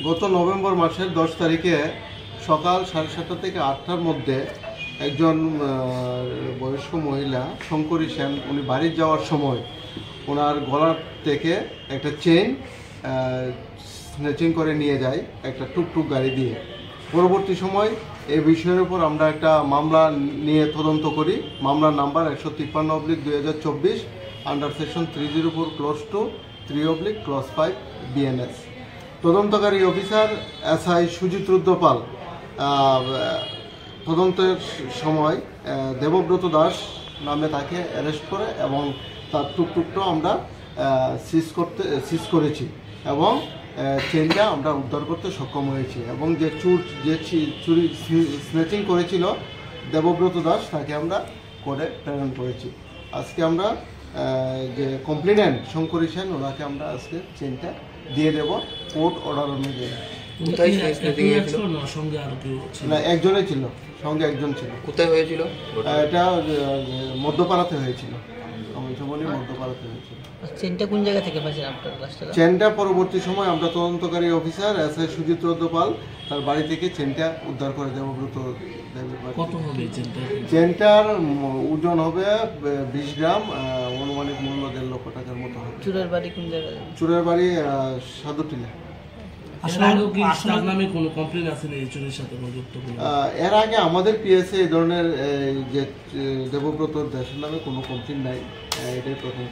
গত নভেম্বর মাসের 10 তারিখে সকাল 7:30 থেকে 8টার মধ্যে একজন বয়স্ক মহিলা শঙ্করী সেন উনি বাড়ি যাওয়ার সময় ওনার গলার থেকে একটা চেইন স্ন্যাচিং করে নিয়ে যায় একটা টুকটুক গাড়ি দিয়ে। পরবর্তী সময় এই বিষয়ের উপর আমরা একটা মামলা নিয়ে তদন্ত করি। মামলার নাম্বার 153/2024 আন্ডার সেকশন 304(2) 3/5 BNS। তদন্তকারী অফিসার SI সুজিত রুদ্রপাল তদন্তের সময় দেবব্রত দাস নামে তাকে অ্যারেস্ট করে এবং তার টুকটুকটাও আমরা সিজ করেছি এবং চেনটা আমরা উদ্ধার করতে সক্ষম হয়েছি এবং যে চুরি স্ন্যাচিং করেছিল দেবব্রত দাস তাকে আমরা করে প্রেরণ করেছি। আজকে আমরা যে কমপ্লেনেন্ট শঙ্করী সেন ওনাকে আমরা আজকে চেনটা দিয়ে দেব কোর্ট অর্ডার অনুযায়ী। না, একজনই ছিল, সঙ্গে একজন ছিল। কোথায় হয়েছিল এটা? মধ্যপাড়াতে হয়েছিল, মধ্যপাড়াতে হয়েছিল। চেনটা কোন জায়গা থেকে পাচ্ছেন আপনারা? চেনটা পরবর্তী সময় আমরা তদন্তকারী অফিসার SI সুজিত রুদ্রপাল তার বাড়ি থেকে চেনটা উদ্ধার করে দেবব্রত। কত হবে চেনটার ওজন হবে 20 গ্রাম, অনুমানিক মূল্য 1.5 লক্ষ টাকার মতো হবে। চুরের বাড়ি কোন জায়গায়? চুরের বাড়ি সাধুটিলা। এর আগে আমাদের PSA এই ধরনের যে দেবব্রত দেশের নামে কোনো কমপ্লেন নাই, এটাই প্রথম।